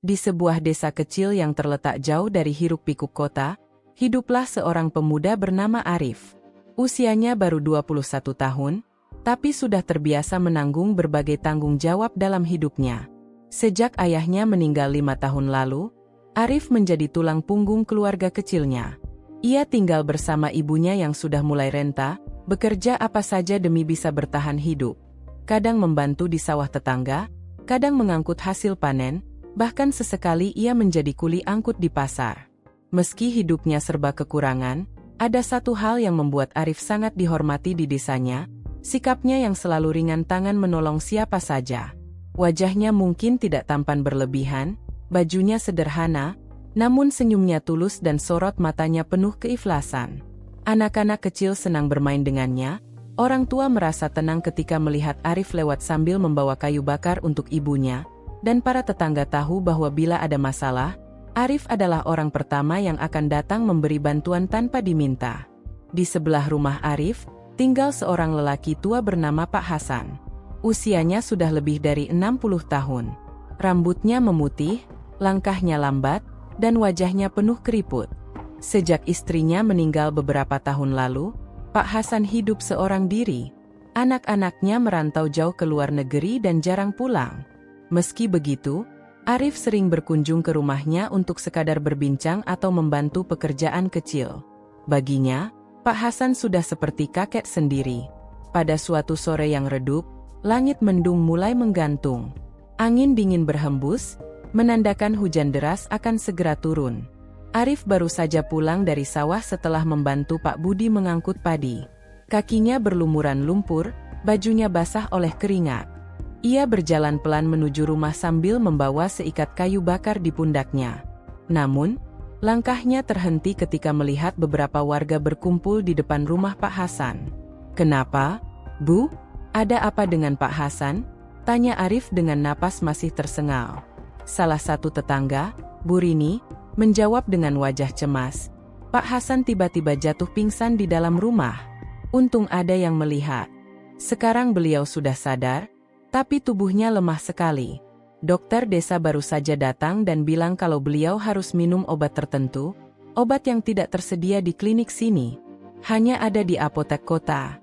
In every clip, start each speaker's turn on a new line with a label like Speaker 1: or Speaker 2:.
Speaker 1: Di sebuah desa kecil yang terletak jauh dari hiruk-pikuk kota, hiduplah seorang pemuda bernama Arif. Usianya baru 21 tahun, tapi sudah terbiasa menanggung berbagai tanggung jawab dalam hidupnya. Sejak ayahnya meninggal 5 tahun lalu, Arif menjadi tulang punggung keluarga kecilnya. Ia tinggal bersama ibunya yang sudah mulai renta, bekerja apa saja demi bisa bertahan hidup. Kadang membantu di sawah tetangga, kadang mengangkut hasil panen, bahkan sesekali ia menjadi kuli angkut di pasar. Meski hidupnya serba kekurangan, ada satu hal yang membuat Arif sangat dihormati di desanya, sikapnya yang selalu ringan tangan menolong siapa saja. Wajahnya mungkin tidak tampan berlebihan, bajunya sederhana, namun senyumnya tulus dan sorot matanya penuh keikhlasan. Anak-anak kecil senang bermain dengannya, orang tua merasa tenang ketika melihat Arif lewat sambil membawa kayu bakar untuk ibunya, dan para tetangga tahu bahwa bila ada masalah, Arif adalah orang pertama yang akan datang memberi bantuan tanpa diminta. Di sebelah rumah Arif, tinggal seorang lelaki tua bernama Pak Hasan. Usianya sudah lebih dari 60 tahun. Rambutnya memutih, langkahnya lambat, dan wajahnya penuh keriput. Sejak istrinya meninggal beberapa tahun lalu, Pak Hasan hidup seorang diri. Anak-anaknya merantau jauh ke luar negeri dan jarang pulang. Meski begitu, Arif sering berkunjung ke rumahnya untuk sekadar berbincang atau membantu pekerjaan kecil. Baginya, Pak Hasan sudah seperti kakek sendiri. Pada suatu sore yang redup, langit mendung mulai menggantung. Angin dingin berhembus, menandakan hujan deras akan segera turun. Arif baru saja pulang dari sawah setelah membantu Pak Budi mengangkut padi. Kakinya berlumuran lumpur, bajunya basah oleh keringat. Ia berjalan pelan menuju rumah sambil membawa seikat kayu bakar di pundaknya. Namun, langkahnya terhenti ketika melihat beberapa warga berkumpul di depan rumah Pak Hasan. "Kenapa, Bu? Ada apa dengan Pak Hasan?" tanya Arif dengan napas masih tersengal. Salah satu tetangga, Bu Rini, menjawab dengan wajah cemas. "Pak Hasan tiba-tiba jatuh pingsan di dalam rumah. Untung ada yang melihat. Sekarang beliau sudah sadar, tapi tubuhnya lemah sekali. Dokter desa baru saja datang dan bilang kalau beliau harus minum obat tertentu, obat yang tidak tersedia di klinik sini. Hanya ada di apotek kota."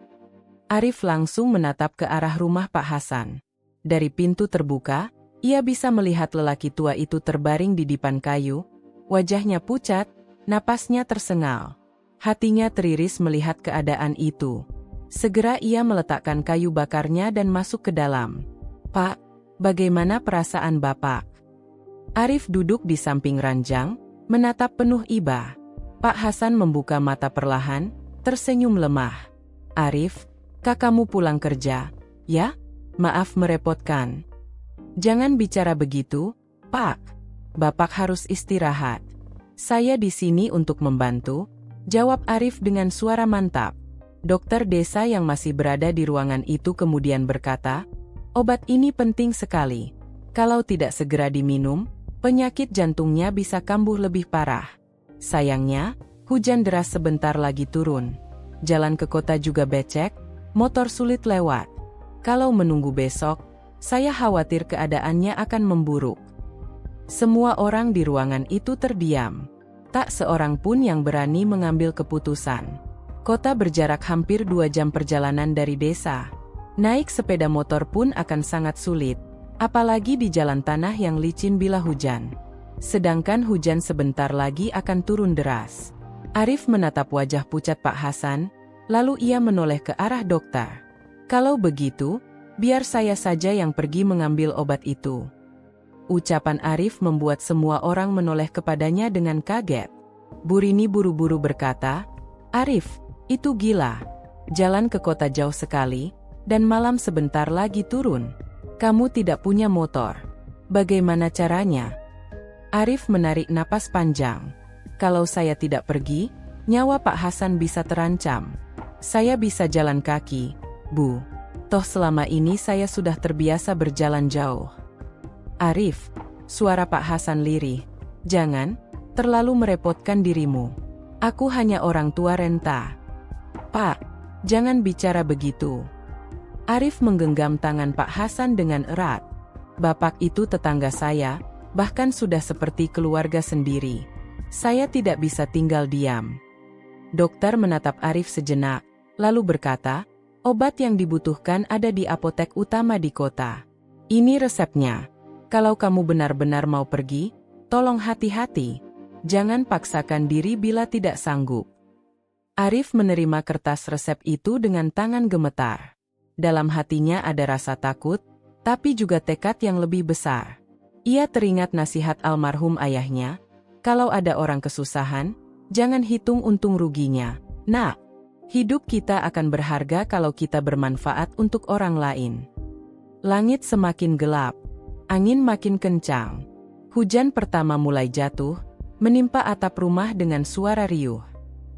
Speaker 1: Arif langsung menatap ke arah rumah Pak Hasan. Dari pintu terbuka, ia bisa melihat lelaki tua itu terbaring di dipan kayu, wajahnya pucat, napasnya tersengal. Hatinya teriris melihat keadaan itu. Segera ia meletakkan kayu bakarnya dan masuk ke dalam. "Pak, bagaimana perasaan Bapak?" Arif duduk di samping ranjang, menatap penuh iba. Pak Hasan membuka mata perlahan, tersenyum lemah. "Arif, kakakmu pulang kerja, ya? Maaf merepotkan." "Jangan bicara begitu, Pak. Bapak harus istirahat." "Saya di sini untuk membantu," jawab Arif dengan suara mantap. Dokter desa yang masih berada di ruangan itu kemudian berkata, "Obat ini penting sekali. Kalau tidak segera diminum, penyakit jantungnya bisa kambuh lebih parah. Sayangnya, hujan deras sebentar lagi turun. Jalan ke kota juga becek, motor sulit lewat. Kalau menunggu besok, saya khawatir keadaannya akan memburuk." Semua orang di ruangan itu terdiam. Tak seorang pun yang berani mengambil keputusan. Kota berjarak hampir 2 jam perjalanan dari desa. Naik sepeda motor pun akan sangat sulit, apalagi di jalan tanah yang licin bila hujan. Sedangkan hujan sebentar lagi akan turun deras. Arif menatap wajah pucat Pak Hasan, lalu ia menoleh ke arah dokter. "Kalau begitu, biar saya saja yang pergi mengambil obat itu." Ucapan Arif membuat semua orang menoleh kepadanya dengan kaget. Bu Rini buru-buru berkata, "Arif, itu gila. Jalan ke kota jauh sekali, dan malam sebentar lagi turun. Kamu tidak punya motor. Bagaimana caranya?" Arif menarik napas panjang. "Kalau saya tidak pergi, nyawa Pak Hasan bisa terancam. Saya bisa jalan kaki, Bu. Toh selama ini saya sudah terbiasa berjalan jauh." "Arif," suara Pak Hasan lirih, "jangan terlalu merepotkan dirimu. Aku hanya orang tua renta." "Pak, jangan bicara begitu." Arif menggenggam tangan Pak Hasan dengan erat. "Bapak itu tetangga saya, bahkan sudah seperti keluarga sendiri. Saya tidak bisa tinggal diam. Dokter menatap Arif sejenak, lalu berkata, obat yang dibutuhkan ada di apotek utama di kota. Ini resepnya. Kalau kamu benar-benar mau pergi, tolong hati-hati. Jangan paksakan diri bila tidak sanggup. Arif menerima kertas resep itu dengan tangan gemetar. Dalam hatinya ada rasa takut, tapi juga tekad yang lebih besar. Ia teringat nasihat almarhum ayahnya, kalau ada orang kesusahan, jangan hitung untung ruginya. Nak, hidup kita akan berharga kalau kita bermanfaat untuk orang lain. Langit semakin gelap, angin makin kencang. Hujan pertama mulai jatuh, menimpa atap rumah dengan suara riuh.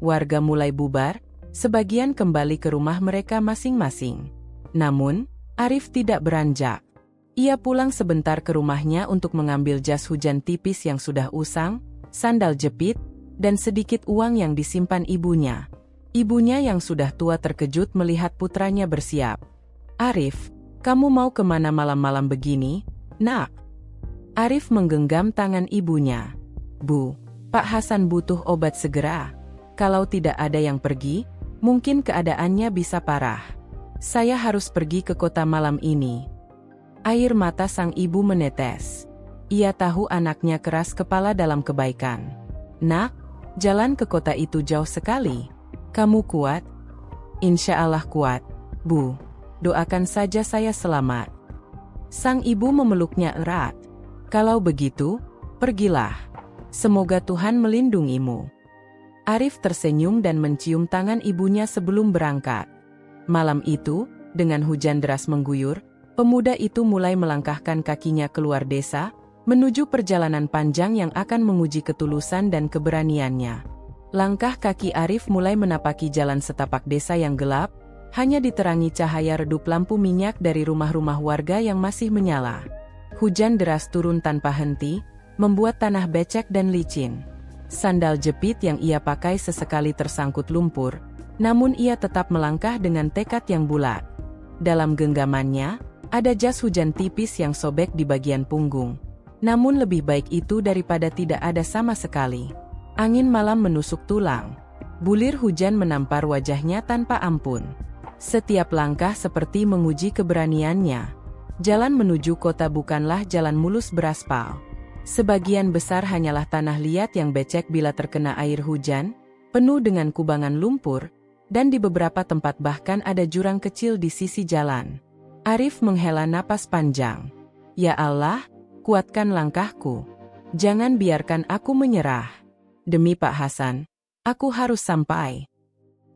Speaker 1: Warga mulai bubar, sebagian kembali ke rumah mereka masing-masing. Namun, Arif tidak beranjak. Ia pulang sebentar ke rumahnya untuk mengambil jas hujan tipis yang sudah usang, sandal jepit, dan sedikit uang yang disimpan ibunya. Ibunya yang sudah tua terkejut melihat putranya bersiap. Arif, kamu mau kemana malam-malam begini, nak? Arif menggenggam tangan ibunya. Bu, Pak Hasan butuh obat segera. Kalau tidak ada yang pergi, mungkin keadaannya bisa parah. Saya harus pergi ke kota malam ini. Air mata sang ibu menetes. Ia tahu anaknya keras kepala dalam kebaikan. Nak, jalan ke kota itu jauh sekali. Kamu kuat? Insya Allah kuat, Bu. Doakan saja saya selamat. Sang ibu memeluknya erat. Kalau begitu, pergilah. Semoga Tuhan melindungimu. Arif tersenyum dan mencium tangan ibunya sebelum berangkat. Malam itu, dengan hujan deras mengguyur, pemuda itu mulai melangkahkan kakinya keluar desa, menuju perjalanan panjang yang akan menguji ketulusan dan keberaniannya. Langkah kaki Arif mulai menapaki jalan setapak desa yang gelap, hanya diterangi cahaya redup lampu minyak dari rumah-rumah warga yang masih menyala. Hujan deras turun tanpa henti, membuat tanah becek dan licin. Sandal jepit yang ia pakai sesekali tersangkut lumpur, namun ia tetap melangkah dengan tekad yang bulat. Dalam genggamannya, ada jas hujan tipis yang sobek di bagian punggung. Namun lebih baik itu daripada tidak ada sama sekali. Angin malam menusuk tulang. Bulir hujan menampar wajahnya tanpa ampun. Setiap langkah seperti menguji keberaniannya. Jalan menuju kota bukanlah jalan mulus beraspal. Sebagian besar hanyalah tanah liat yang becek bila terkena air hujan, penuh dengan kubangan lumpur, dan di beberapa tempat bahkan ada jurang kecil di sisi jalan. Arif menghela napas panjang. Ya Allah, kuatkan langkahku. Jangan biarkan aku menyerah. Demi Pak Hasan, aku harus sampai.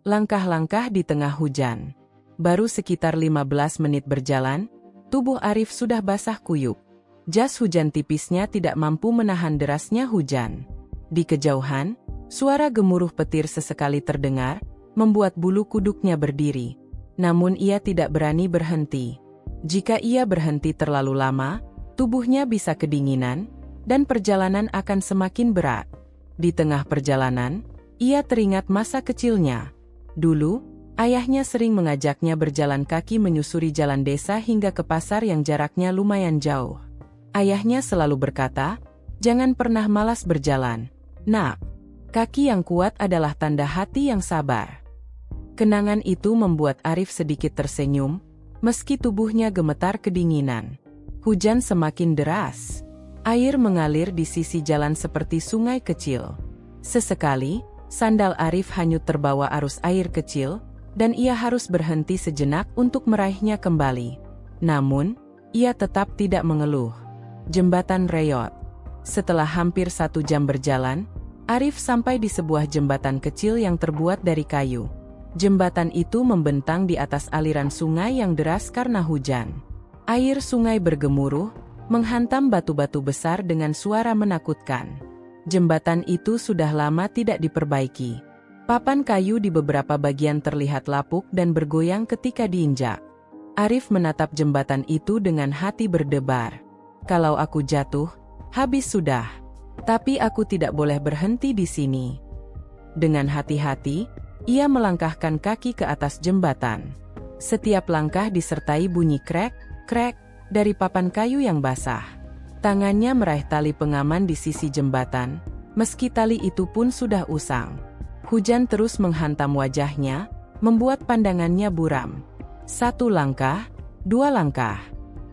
Speaker 1: Langkah-langkah di tengah hujan. Baru sekitar 15 menit berjalan, tubuh Arif sudah basah kuyup. Jas hujan tipisnya tidak mampu menahan derasnya hujan. Di kejauhan, suara gemuruh petir sesekali terdengar, membuat bulu kuduknya berdiri. Namun ia tidak berani berhenti. Jika ia berhenti terlalu lama, tubuhnya bisa kedinginan, dan perjalanan akan semakin berat. Di tengah perjalanan, ia teringat masa kecilnya. Dulu, ayahnya sering mengajaknya berjalan kaki menyusuri jalan desa hingga ke pasar yang jaraknya lumayan jauh. Ayahnya selalu berkata, jangan pernah malas berjalan. Nak, kaki yang kuat adalah tanda hati yang sabar. Kenangan itu membuat Arif sedikit tersenyum, meski tubuhnya gemetar kedinginan. Hujan semakin deras. Air mengalir di sisi jalan seperti sungai kecil. Sesekali, sandal Arif hanyut terbawa arus air kecil, dan ia harus berhenti sejenak untuk meraihnya kembali. Namun, ia tetap tidak mengeluh. Jembatan Reyot. Setelah hampir 1 jam berjalan, Arif sampai di sebuah jembatan kecil yang terbuat dari kayu. Jembatan itu membentang di atas aliran sungai yang deras karena hujan. Air sungai bergemuruh, menghantam batu-batu besar dengan suara menakutkan. Jembatan itu sudah lama tidak diperbaiki. Papan kayu di beberapa bagian terlihat lapuk dan bergoyang ketika diinjak. Arif menatap jembatan itu dengan hati berdebar. Kalau aku jatuh, habis sudah. Tapi aku tidak boleh berhenti di sini. Dengan hati-hati, ia melangkahkan kaki ke atas jembatan. Setiap langkah disertai bunyi krek, krek, dari papan kayu yang basah. Tangannya meraih tali pengaman di sisi jembatan, meski tali itu pun sudah usang. Hujan terus menghantam wajahnya, membuat pandangannya buram. 1 langkah, 2 langkah.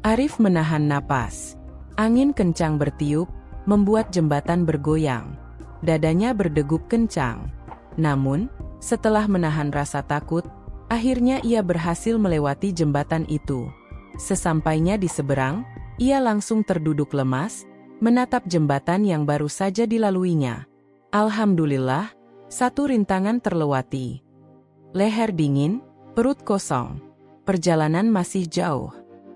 Speaker 1: Arif menahan napas. Angin kencang bertiup, membuat jembatan bergoyang. Dadanya berdegup kencang. Namun, setelah menahan rasa takut, akhirnya ia berhasil melewati jembatan itu. Sesampainya di seberang, ia langsung terduduk lemas, menatap jembatan yang baru saja dilaluinya. Alhamdulillah, 1 rintangan terlewati. Leher dingin, perut kosong. Perjalanan masih jauh.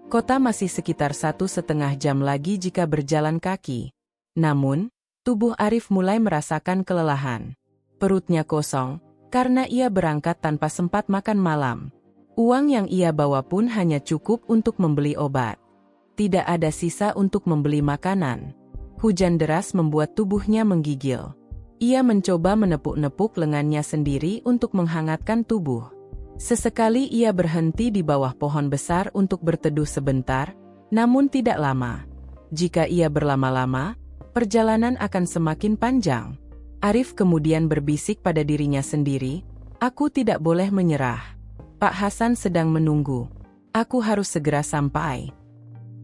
Speaker 1: Kota masih sekitar 1,5 jam lagi jika berjalan kaki. Namun, tubuh Arif mulai merasakan kelelahan. Perutnya kosong, karena ia berangkat tanpa sempat makan malam. Uang yang ia bawa pun hanya cukup untuk membeli obat. Tidak ada sisa untuk membeli makanan. Hujan deras membuat tubuhnya menggigil. Ia mencoba menepuk-nepuk lengannya sendiri untuk menghangatkan tubuh. Sesekali ia berhenti di bawah pohon besar untuk berteduh sebentar, namun tidak lama. Jika ia berlama-lama, perjalanan akan semakin panjang. Arif kemudian berbisik pada dirinya sendiri, "Aku tidak boleh menyerah. Pak Hasan sedang menunggu. Aku harus segera sampai."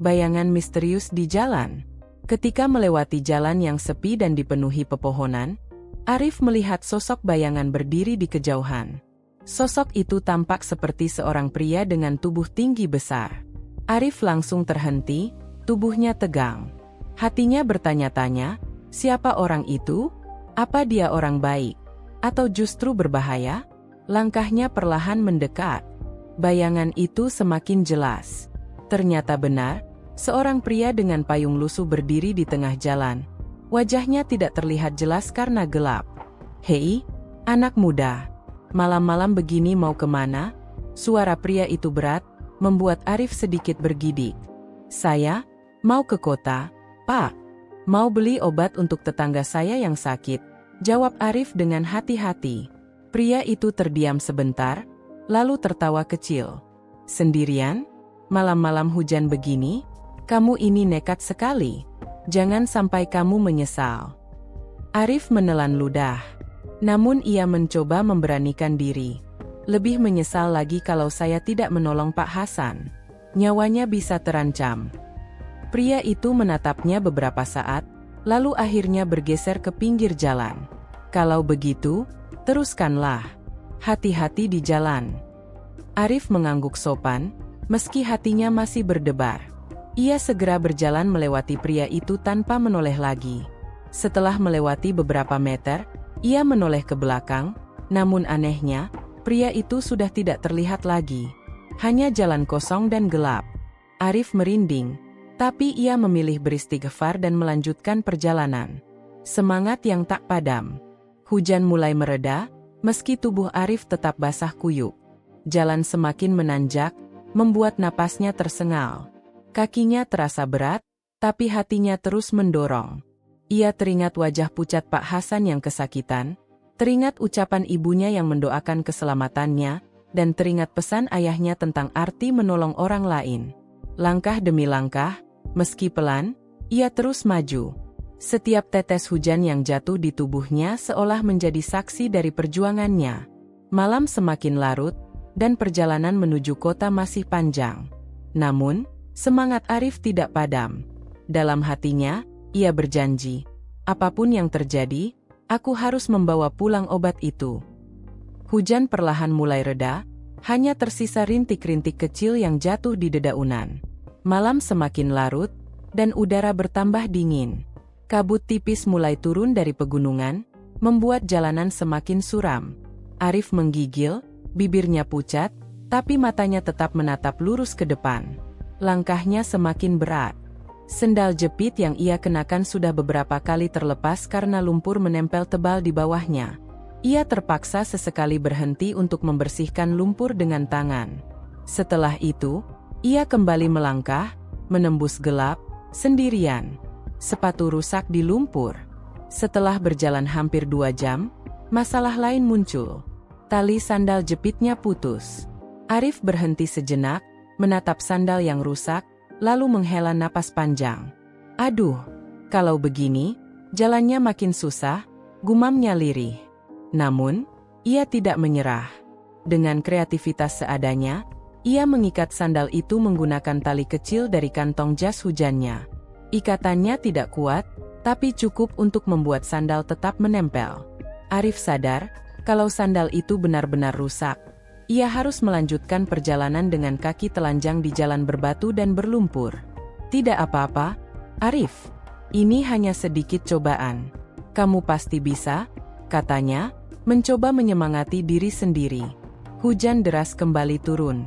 Speaker 1: Bayangan misterius di jalan. Ketika melewati jalan yang sepi dan dipenuhi pepohonan, Arif melihat sosok bayangan berdiri di kejauhan. Sosok itu tampak seperti seorang pria dengan tubuh tinggi besar. Arif langsung terhenti, tubuhnya tegang. Hatinya bertanya-tanya, siapa orang itu? Apa dia orang baik? Atau justru berbahaya? Langkahnya perlahan mendekat. Bayangan itu semakin jelas. Ternyata benar, seorang pria dengan payung lusuh berdiri di tengah jalan. Wajahnya tidak terlihat jelas karena gelap. "Hei, anak muda. Malam-malam begini mau kemana?" Suara pria itu berat, membuat Arif sedikit bergidik. "Saya mau ke kota, Pak. Mau beli obat untuk tetangga saya yang sakit," jawab Arif dengan hati-hati. Pria itu terdiam sebentar, lalu tertawa kecil. "Sendirian? Malam-malam hujan begini? Kamu ini nekat sekali. Jangan sampai kamu menyesal." Arif menelan ludah. Namun ia mencoba memberanikan diri. "Lebih menyesal lagi kalau saya tidak menolong Pak Hasan. Nyawanya bisa terancam." Pria itu menatapnya beberapa saat, lalu akhirnya bergeser ke pinggir jalan. "Kalau begitu, teruskanlah. Hati-hati di jalan." Arif mengangguk sopan, meski hatinya masih berdebar. Ia segera berjalan melewati pria itu tanpa menoleh lagi. Setelah melewati beberapa meter, ia menoleh ke belakang, namun anehnya, pria itu sudah tidak terlihat lagi. Hanya jalan kosong dan gelap. Arif merinding, tapi ia memilih beristighfar dan melanjutkan perjalanan. Semangat yang tak padam. Hujan mulai mereda, meski tubuh Arif tetap basah kuyup. Jalan semakin menanjak, membuat napasnya tersengal. Kakinya terasa berat, tapi hatinya terus mendorong. Ia teringat wajah pucat Pak Hasan yang kesakitan, teringat ucapan ibunya yang mendoakan keselamatannya, dan teringat pesan ayahnya tentang arti menolong orang lain. Langkah demi langkah, meski pelan, ia terus maju. Setiap tetes hujan yang jatuh di tubuhnya seolah menjadi saksi dari perjuangannya. Malam semakin larut, dan perjalanan menuju kota masih panjang. Namun, semangat Arif tidak padam. Dalam hatinya, ia berjanji, "Apapun yang terjadi, aku harus membawa pulang obat itu." Hujan perlahan mulai reda, hanya tersisa rintik-rintik kecil yang jatuh di dedaunan. Malam semakin larut, dan udara bertambah dingin. Kabut tipis mulai turun dari pegunungan, membuat jalanan semakin suram. Arif menggigil, bibirnya pucat, tapi matanya tetap menatap lurus ke depan. Langkahnya semakin berat. Sendal jepit yang ia kenakan sudah beberapa kali terlepas karena lumpur menempel tebal di bawahnya. Ia terpaksa sesekali berhenti untuk membersihkan lumpur dengan tangan. Setelah itu, ia kembali melangkah, menembus gelap, sendirian. Sepatu rusak di lumpur. Setelah berjalan hampir 2 jam, masalah lain muncul. Tali sandal jepitnya putus. Arif berhenti sejenak, menatap sandal yang rusak, lalu menghela napas panjang. Aduh, kalau begini, jalannya makin susah, gumamnya lirih. Namun, ia tidak menyerah. Dengan kreativitas seadanya, ia mengikat sandal itu menggunakan tali kecil dari kantong jas hujannya. Ikatannya tidak kuat, tapi cukup untuk membuat sandal tetap menempel. Arif sadar, kalau sandal itu benar-benar rusak, ia harus melanjutkan perjalanan dengan kaki telanjang di jalan berbatu dan berlumpur. Tidak apa-apa, Arif. Ini hanya sedikit cobaan. Kamu pasti bisa, katanya, mencoba menyemangati diri sendiri. Hujan deras kembali turun.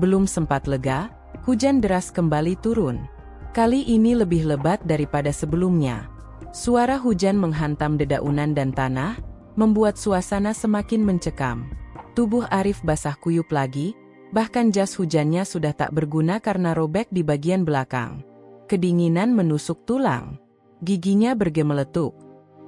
Speaker 1: Belum sempat lega, hujan deras kembali turun. Kali ini lebih lebat daripada sebelumnya. Suara hujan menghantam dedaunan dan tanah, membuat suasana semakin mencekam. Tubuh Arif basah kuyup lagi, bahkan jas hujannya sudah tak berguna karena robek di bagian belakang. Kedinginan menusuk tulang. Giginya bergemeletuk.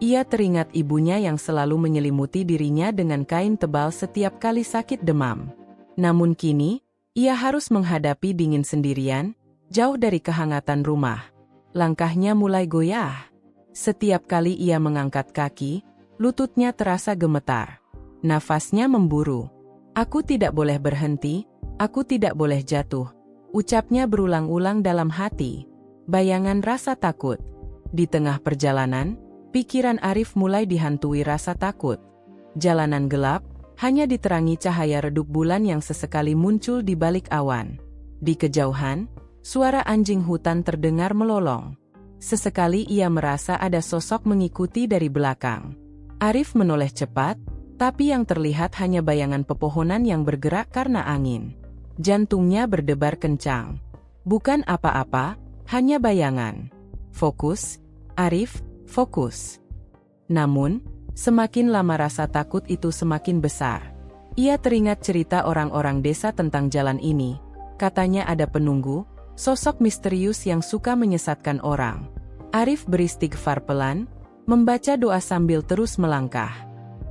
Speaker 1: Ia teringat ibunya yang selalu menyelimuti dirinya dengan kain tebal setiap kali sakit demam. Namun kini, ia harus menghadapi dingin sendirian, jauh dari kehangatan rumah. Langkahnya mulai goyah. Setiap kali ia mengangkat kaki, lututnya terasa gemetar. Nafasnya memburu. Aku tidak boleh berhenti, aku tidak boleh jatuh. Ucapnya berulang-ulang dalam hati. Bayangan rasa takut. Di tengah perjalanan, pikiran Arif mulai dihantui rasa takut. Jalanan gelap, hanya diterangi cahaya redup bulan yang sesekali muncul di balik awan. Di kejauhan, suara anjing hutan terdengar melolong. Sesekali ia merasa ada sosok mengikuti dari belakang. Arif menoleh cepat, tapi yang terlihat hanya bayangan pepohonan yang bergerak karena angin. Jantungnya berdebar kencang. Bukan apa-apa, hanya bayangan. Fokus, Arif, fokus. Namun, semakin lama rasa takut itu semakin besar. Ia teringat cerita orang-orang desa tentang jalan ini. Katanya ada penunggu, sosok misterius yang suka menyesatkan orang. Arif beristighfar pelan, membaca doa sambil terus melangkah.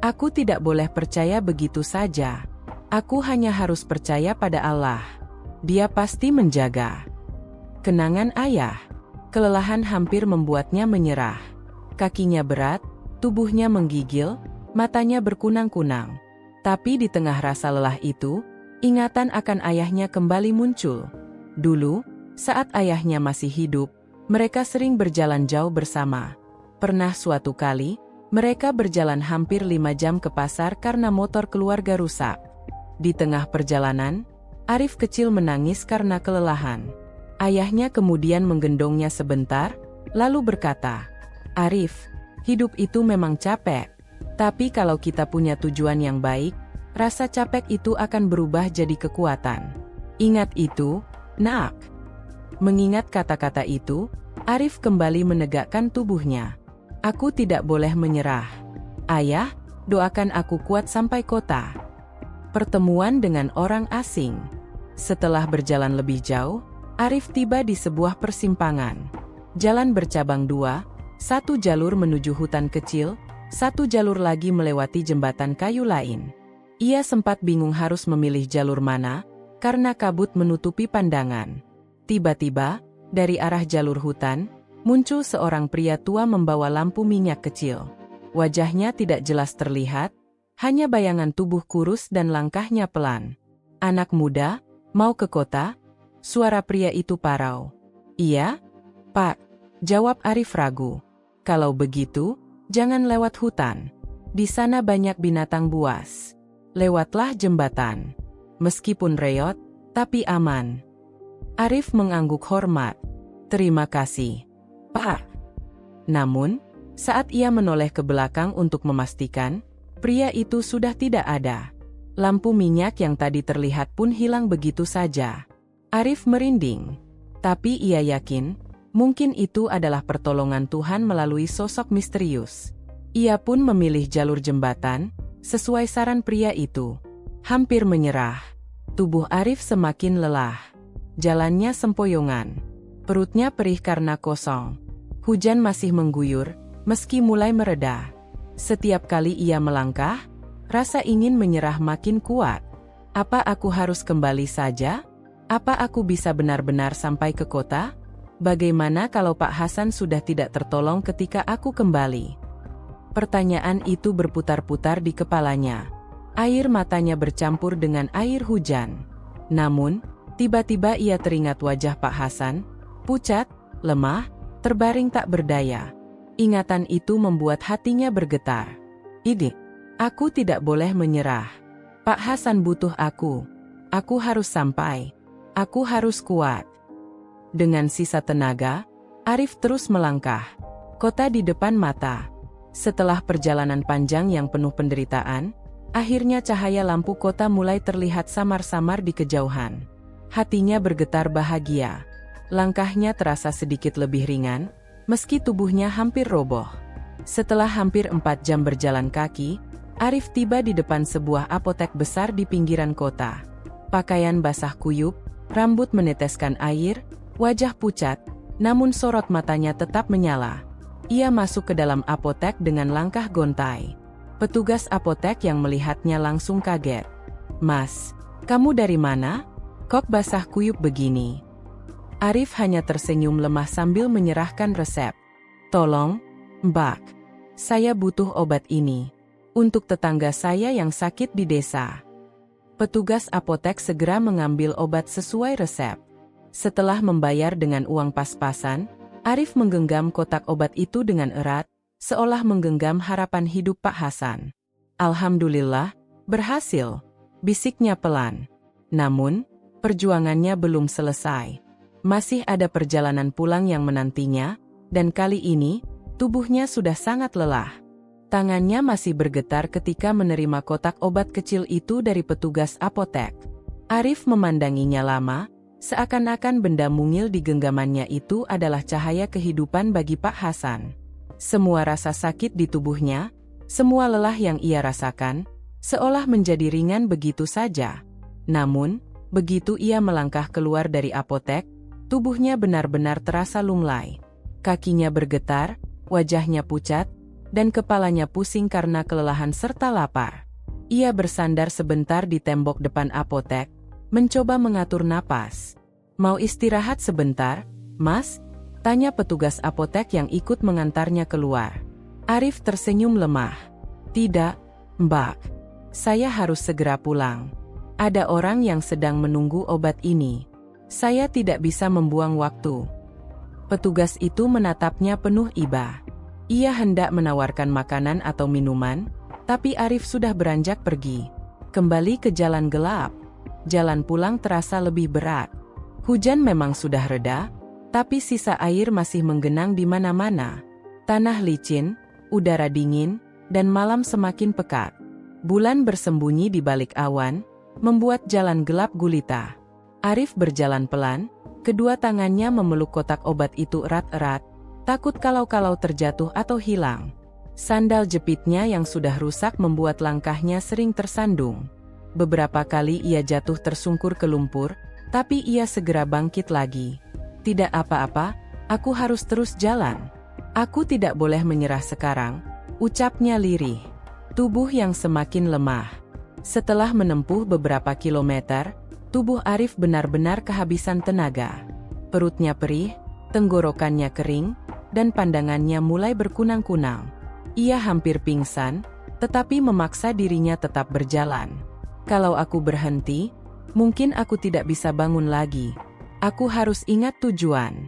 Speaker 1: Aku tidak boleh percaya begitu saja. Aku hanya harus percaya pada Allah. Dia pasti menjaga. Kenangan ayah. Kelelahan hampir membuatnya menyerah. Kakinya berat, tubuhnya menggigil, matanya berkunang-kunang. Tapi di tengah rasa lelah itu, ingatan akan ayahnya kembali muncul. Dulu, saat ayahnya masih hidup, mereka sering berjalan jauh bersama. Pernah suatu kali, mereka berjalan hampir 5 jam ke pasar karena motor keluarga rusak. Di tengah perjalanan, Arif kecil menangis karena kelelahan. Ayahnya kemudian menggendongnya sebentar, lalu berkata, "Arif, hidup itu memang capek. Tapi kalau kita punya tujuan yang baik, rasa capek itu akan berubah jadi kekuatan. Ingat itu, nak." Mengingat kata-kata itu, Arif kembali menegakkan tubuhnya. "Aku tidak boleh menyerah. Ayah, doakan aku kuat sampai kota." Pertemuan dengan orang asing. Setelah berjalan lebih jauh, Arif tiba di sebuah persimpangan. Jalan bercabang dua, satu jalur menuju hutan kecil, satu jalur lagi melewati jembatan kayu lain. Ia sempat bingung harus memilih jalur mana, karena kabut menutupi pandangan. Tiba-tiba, dari arah jalur hutan, muncul seorang pria tua membawa lampu minyak kecil. Wajahnya tidak jelas terlihat, hanya bayangan tubuh kurus dan langkahnya pelan. "Anak muda, mau ke kota?" Suara pria itu parau. "Iya, Pak," jawab Arif ragu. "Kalau begitu, jangan lewat hutan. Di sana banyak binatang buas. Lewatlah jembatan. Meskipun reot, tapi aman." Arif mengangguk hormat. "Terima kasih, Pak." Namun, saat ia menoleh ke belakang untuk memastikan, pria itu sudah tidak ada. Lampu minyak yang tadi terlihat pun hilang begitu saja. Arif merinding. Tapi ia yakin, mungkin itu adalah pertolongan Tuhan melalui sosok misterius. Ia pun memilih jalur jembatan, sesuai saran pria itu. Hampir menyerah. Tubuh Arif semakin lelah. Jalannya sempoyongan. Perutnya perih karena kosong. Hujan masih mengguyur, meski mulai mereda. Setiap kali ia melangkah, rasa ingin menyerah makin kuat. Apa aku harus kembali saja? Apa aku bisa benar-benar sampai ke kota? Bagaimana kalau Pak Hasan sudah tidak tertolong ketika aku kembali? Pertanyaan itu berputar-putar di kepalanya. Air matanya bercampur dengan air hujan. Namun, tiba-tiba ia teringat wajah Pak Hasan, pucat, lemah, terbaring tak berdaya. Ingatan itu membuat hatinya bergetar. Ini, aku tidak boleh menyerah. Pak Hasan butuh aku. Aku harus sampai. Aku harus kuat. Dengan sisa tenaga, Arif terus melangkah. Kota di depan mata. Setelah perjalanan panjang yang penuh penderitaan, akhirnya cahaya lampu kota mulai terlihat samar-samar di kejauhan. Hatinya bergetar bahagia. Langkahnya terasa sedikit lebih ringan, meski tubuhnya hampir roboh. Setelah hampir 4 jam berjalan kaki, Arif tiba di depan sebuah apotek besar di pinggiran kota. Pakaian basah kuyup, rambut meneteskan air, wajah pucat, namun sorot matanya tetap menyala. Ia masuk ke dalam apotek dengan langkah gontai. Petugas apotek yang melihatnya langsung kaget. "Mas, kamu dari mana? Kok basah kuyup begini?" Arif hanya tersenyum lemah sambil menyerahkan resep. "Tolong, Mbak. Saya butuh obat ini. Untuk tetangga saya yang sakit di desa." Petugas apotek segera mengambil obat sesuai resep. Setelah membayar dengan uang pas-pasan, Arif menggenggam kotak obat itu dengan erat, seolah menggenggam harapan hidup Pak Hasan. "Alhamdulillah, berhasil," bisiknya pelan. Namun, perjuangannya belum selesai. Masih ada perjalanan pulang yang menantinya, dan kali ini, tubuhnya sudah sangat lelah. Tangannya masih bergetar ketika menerima kotak obat kecil itu dari petugas apotek. Arif memandanginya lama, seakan-akan benda mungil di genggamannya itu adalah cahaya kehidupan bagi Pak Hasan. Semua rasa sakit di tubuhnya, semua lelah yang ia rasakan, seolah menjadi ringan begitu saja. Namun, begitu ia melangkah keluar dari apotek, tubuhnya benar-benar terasa lunglai. Kakinya bergetar, wajahnya pucat, dan kepalanya pusing karena kelelahan serta lapar. Ia bersandar sebentar di tembok depan apotek, mencoba mengatur napas. "Mau istirahat sebentar, Mas?" tanya petugas apotek yang ikut mengantarnya keluar. Arif tersenyum lemah. "Tidak, Mbak. Saya harus segera pulang. Ada orang yang sedang menunggu obat ini. Saya tidak bisa membuang waktu." Petugas itu menatapnya penuh iba. Ia hendak menawarkan makanan atau minuman, tapi Arif sudah beranjak pergi. Kembali ke jalan gelap. Jalan pulang terasa lebih berat. Hujan memang sudah reda, tapi sisa air masih menggenang di mana-mana. Tanah licin, udara dingin, dan malam semakin pekat. Bulan bersembunyi di balik awan, membuat jalan gelap gulita. Arif berjalan pelan, kedua tangannya memeluk kotak obat itu erat-erat, takut kalau-kalau terjatuh atau hilang. Sandal jepitnya yang sudah rusak membuat langkahnya sering tersandung. Beberapa kali ia jatuh tersungkur ke lumpur, tapi ia segera bangkit lagi. "Tidak apa-apa, aku harus terus jalan. Aku tidak boleh menyerah sekarang," ucapnya lirih. Tubuh yang semakin lemah. Setelah menempuh beberapa kilometer, tubuh Arif benar-benar kehabisan tenaga. Perutnya perih, tenggorokannya kering, dan pandangannya mulai berkunang-kunang. Ia hampir pingsan, tetapi memaksa dirinya tetap berjalan. "Kalau aku berhenti, mungkin aku tidak bisa bangun lagi. Aku harus ingat tujuan."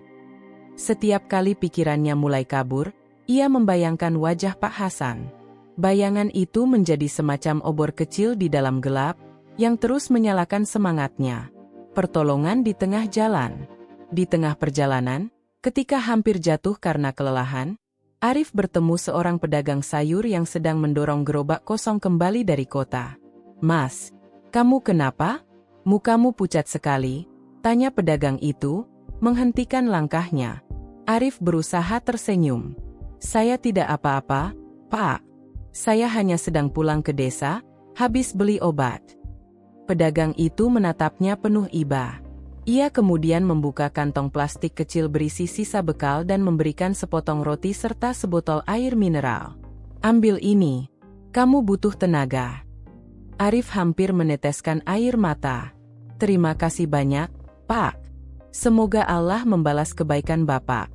Speaker 1: Setiap kali pikirannya mulai kabur, ia membayangkan wajah Pak Hasan. Bayangan itu menjadi semacam obor kecil di dalam gelap, yang terus menyalakan semangatnya. Pertolongan di tengah jalan. Di tengah perjalanan, ketika hampir jatuh karena kelelahan, Arif bertemu seorang pedagang sayur yang sedang mendorong gerobak kosong kembali dari kota. "Mas, kamu kenapa? Mukamu pucat sekali," tanya pedagang itu, menghentikan langkahnya. Arif berusaha tersenyum. "Saya tidak apa-apa, Pak. Saya hanya sedang pulang ke desa, habis beli obat." Pedagang itu menatapnya penuh iba. Ia kemudian membuka kantong plastik kecil berisi sisa bekal dan memberikan sepotong roti serta sebotol air mineral. "Ambil ini. Kamu butuh tenaga." Arif hampir meneteskan air mata. "Terima kasih banyak, Pak. Semoga Allah membalas kebaikan Bapak.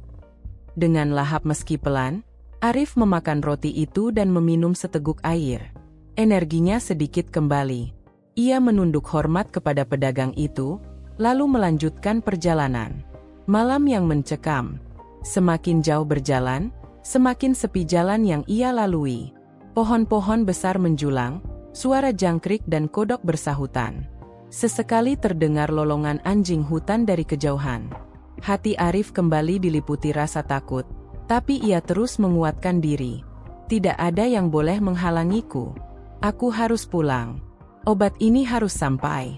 Speaker 1: Dengan lahap meski pelan, Arif memakan roti itu dan meminum seteguk air. Energinya sedikit kembali. Ia menunduk hormat kepada pedagang itu, lalu melanjutkan perjalanan. Malam yang mencekam. Semakin jauh berjalan, semakin sepi jalan yang ia lalui. Pohon-pohon besar menjulang, suara jangkrik dan kodok bersahutan. Sesekali terdengar lolongan anjing hutan dari kejauhan. Hati Arif kembali diliputi rasa takut, tapi ia terus menguatkan diri. Tidak ada yang boleh menghalangiku. Aku harus pulang. Obat ini harus sampai.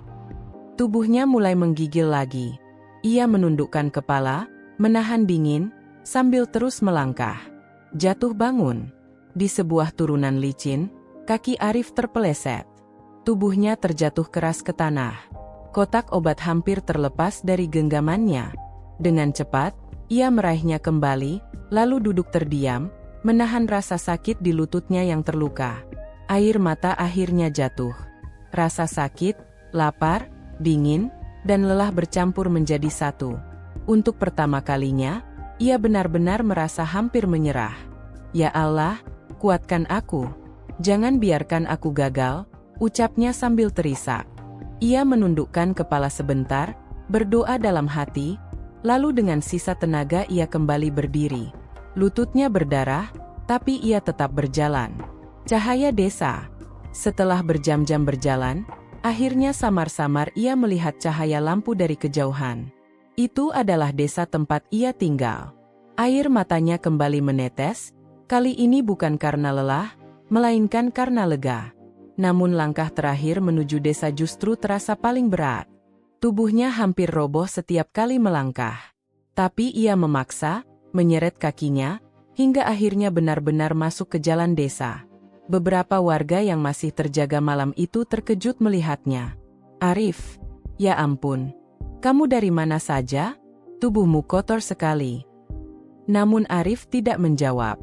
Speaker 1: Tubuhnya mulai menggigil lagi. Ia menundukkan kepala, menahan dingin, sambil terus melangkah. Jatuh bangun. Di sebuah turunan licin, kaki Arif terpeleset. Tubuhnya terjatuh keras ke tanah. Kotak obat hampir terlepas dari genggamannya. Dengan cepat, ia meraihnya kembali, lalu duduk terdiam, menahan rasa sakit di lututnya yang terluka. Air mata akhirnya jatuh. Rasa sakit, lapar, dingin, dan lelah bercampur menjadi satu. Untuk pertama kalinya, ia benar-benar merasa hampir menyerah. Ya Allah, kuatkan aku. Jangan biarkan aku gagal, ucapnya sambil terisak. Ia menundukkan kepala sebentar, berdoa dalam hati, lalu dengan sisa tenaga ia kembali berdiri. Lututnya berdarah, tapi ia tetap berjalan. Cahaya desa. Setelah berjam-jam berjalan, akhirnya samar-samar ia melihat cahaya lampu dari kejauhan. Itu adalah desa tempat ia tinggal. Air matanya kembali menetes, kali ini bukan karena lelah, melainkan karena lega. Namun langkah terakhir menuju desa justru terasa paling berat. Tubuhnya hampir roboh setiap kali melangkah. Tapi ia memaksa, menyeret kakinya, hingga akhirnya benar-benar masuk ke jalan desa. Beberapa warga yang masih terjaga malam itu terkejut melihatnya. Arif, ya ampun, kamu dari mana saja? Tubuhmu kotor sekali. Namun Arif tidak menjawab.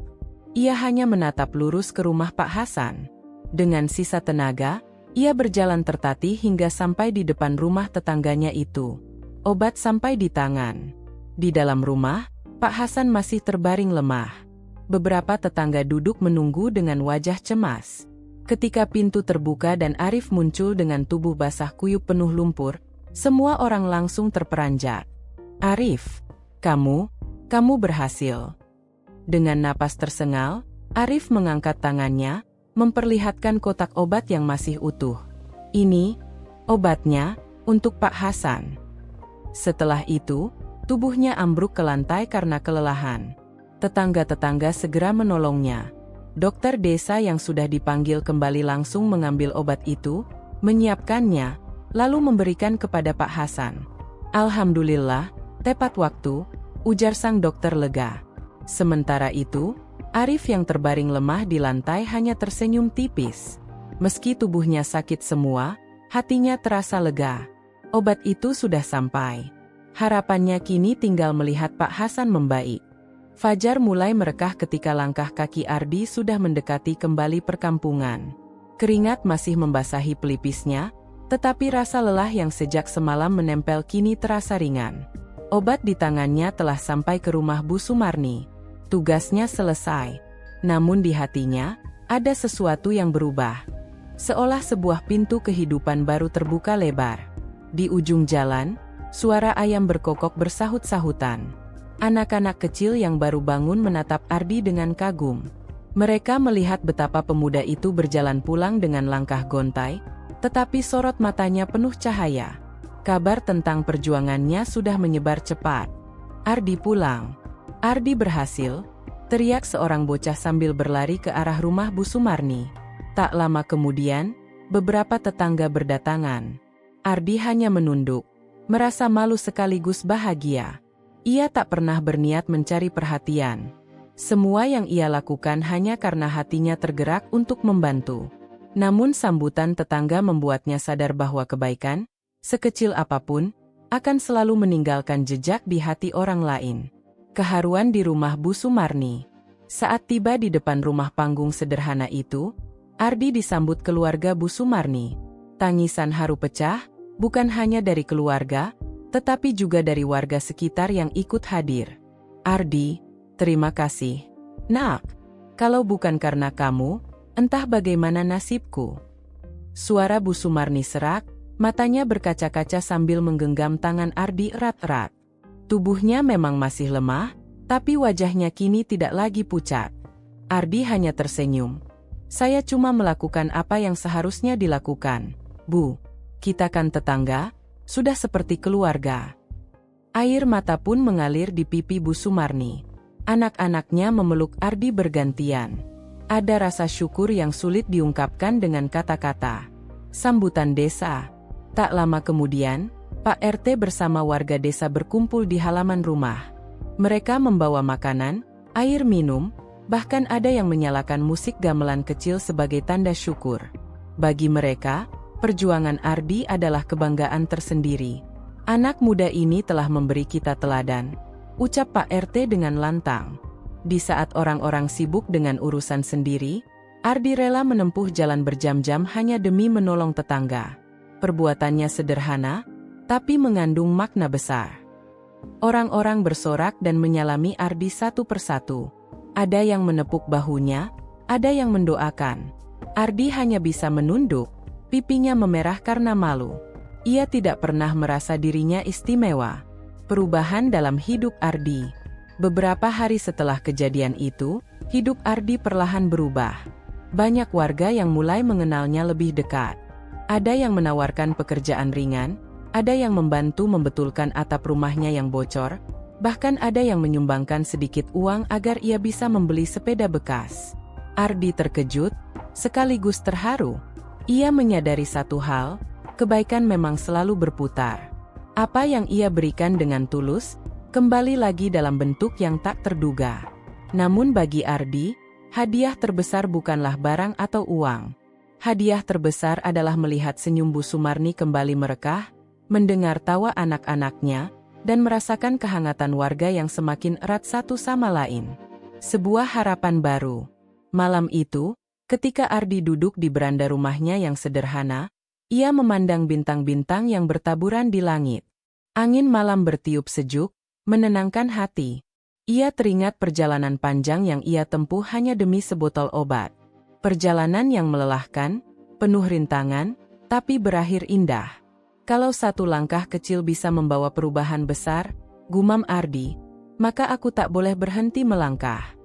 Speaker 1: Ia hanya menatap lurus ke rumah Pak Hasan. Dengan sisa tenaga, ia berjalan tertatih hingga sampai di depan rumah tetangganya itu. Obat sampai di tangan. Di dalam rumah, Pak Hasan masih terbaring lemah. Beberapa tetangga duduk menunggu dengan wajah cemas. Ketika pintu terbuka dan Arif muncul dengan tubuh basah kuyup penuh lumpur, semua orang langsung terperanjat. Arif, kamu berhasil. Dengan napas tersengal, Arif mengangkat tangannya, memperlihatkan kotak obat yang masih utuh. Ini, obatnya, untuk Pak Hasan. Setelah itu, tubuhnya ambruk ke lantai karena kelelahan. Tetangga-tetangga segera menolongnya. Dokter desa yang sudah dipanggil kembali langsung mengambil obat itu, menyiapkannya, lalu memberikan kepada Pak Hasan. Alhamdulillah, tepat waktu, ujar sang dokter lega. Sementara itu, Arif yang terbaring lemah di lantai hanya tersenyum tipis. Meski tubuhnya sakit semua, hatinya terasa lega. Obat itu sudah sampai. Harapannya kini tinggal melihat Pak Hasan membaik. Fajar mulai merekah ketika langkah kaki Ardi sudah mendekati kembali perkampungan. Keringat masih membasahi pelipisnya, tetapi rasa lelah yang sejak semalam menempel kini terasa ringan. Obat di tangannya telah sampai ke rumah Bu Sumarni. Tugasnya selesai. Namun di hatinya, ada sesuatu yang berubah. Seolah sebuah pintu kehidupan baru terbuka lebar. Di ujung jalan, suara ayam berkokok bersahut-sahutan. Anak-anak kecil yang baru bangun menatap Ardi dengan kagum. Mereka melihat betapa pemuda itu berjalan pulang dengan langkah gontai, tetapi sorot matanya penuh cahaya. Kabar tentang perjuangannya sudah menyebar cepat. Ardi pulang. Ardi berhasil, teriak seorang bocah sambil berlari ke arah rumah Bu Sumarni. Tak lama kemudian, beberapa tetangga berdatangan. Ardi hanya menunduk, merasa malu sekaligus bahagia. Ia tak pernah berniat mencari perhatian. Semua yang ia lakukan hanya karena hatinya tergerak untuk membantu. Namun sambutan tetangga membuatnya sadar bahwa kebaikan, sekecil apapun, akan selalu meninggalkan jejak di hati orang lain. Keharuan di rumah Bu Sumarni. Saat tiba di depan rumah panggung sederhana itu, Ardi disambut keluarga Bu Sumarni. Tangisan haru pecah, bukan hanya dari keluarga, tetapi juga dari warga sekitar yang ikut hadir. Ardi, terima kasih. Nak, kalau bukan karena kamu, entah bagaimana nasibku. Suara Bu Sumarni serak, matanya berkaca-kaca sambil menggenggam tangan Ardi erat-erat. Tubuhnya memang masih lemah, tapi wajahnya kini tidak lagi pucat. Ardi hanya tersenyum. Saya cuma melakukan apa yang seharusnya dilakukan. Bu, kita kan tetangga, sudah seperti keluarga. Air mata pun mengalir di pipi Bu Sumarni. Anak-anaknya memeluk Ardi bergantian. Ada rasa syukur yang sulit diungkapkan dengan kata-kata. Sambutan desa. Tak lama kemudian, Pak RT bersama warga desa berkumpul di halaman rumah. Mereka membawa makanan, air minum, bahkan ada yang menyalakan musik gamelan kecil sebagai tanda syukur. Bagi mereka, perjuangan Ardi adalah kebanggaan tersendiri. Anak muda ini telah memberi kita teladan, ucap Pak RT dengan lantang. Di saat orang-orang sibuk dengan urusan sendiri, Ardi rela menempuh jalan berjam-jam hanya demi menolong tetangga. Perbuatannya sederhana, tapi mengandung makna besar. Orang-orang bersorak dan menyalami Ardi satu persatu. Ada yang menepuk bahunya, ada yang mendoakan. Ardi hanya bisa menunduk, pipinya memerah karena malu. Ia tidak pernah merasa dirinya istimewa. Perubahan dalam hidup Ardi. Beberapa hari setelah kejadian itu, hidup Ardi perlahan berubah. Banyak warga yang mulai mengenalnya lebih dekat. Ada yang menawarkan pekerjaan ringan, ada yang membantu membetulkan atap rumahnya yang bocor, bahkan ada yang menyumbangkan sedikit uang agar ia bisa membeli sepeda bekas. Ardi terkejut, sekaligus terharu. Ia menyadari satu hal, kebaikan memang selalu berputar. Apa yang ia berikan dengan tulus, kembali lagi dalam bentuk yang tak terduga. Namun bagi Ardi, hadiah terbesar bukanlah barang atau uang. Hadiah terbesar adalah melihat senyum Bu Sumarni kembali merekah, mendengar tawa anak-anaknya, dan merasakan kehangatan warga yang semakin erat satu sama lain. Sebuah harapan baru. Malam itu, ketika Ardi duduk di beranda rumahnya yang sederhana, ia memandang bintang-bintang yang bertaburan di langit. Angin malam bertiup sejuk, menenangkan hati. Ia teringat perjalanan panjang yang ia tempuh hanya demi sebotol obat. Perjalanan yang melelahkan, penuh rintangan, tapi berakhir indah. Kalau satu langkah kecil bisa membawa perubahan besar, gumam Ardi, maka aku tak boleh berhenti melangkah.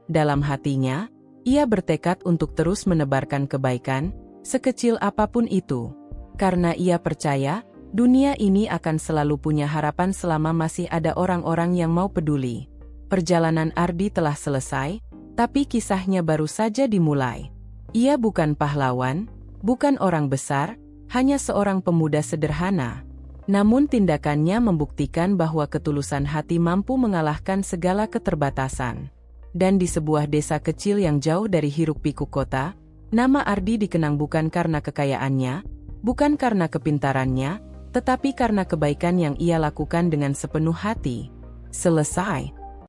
Speaker 1: Dalam hatinya, ia bertekad untuk terus menebarkan kebaikan, sekecil apapun itu. Karena ia percaya, dunia ini akan selalu punya harapan selama masih ada orang-orang yang mau peduli. Perjalanan Ardi telah selesai, tapi kisahnya baru saja dimulai. Ia bukan pahlawan, bukan orang besar, hanya seorang pemuda sederhana. Namun tindakannya membuktikan bahwa ketulusan hati mampu mengalahkan segala keterbatasan. Dan di sebuah desa kecil yang jauh dari hiruk-pikuk kota, nama Ardi dikenang bukan karena kekayaannya, bukan karena kepintarannya, tetapi karena kebaikan yang ia lakukan dengan sepenuh hati. Selesai.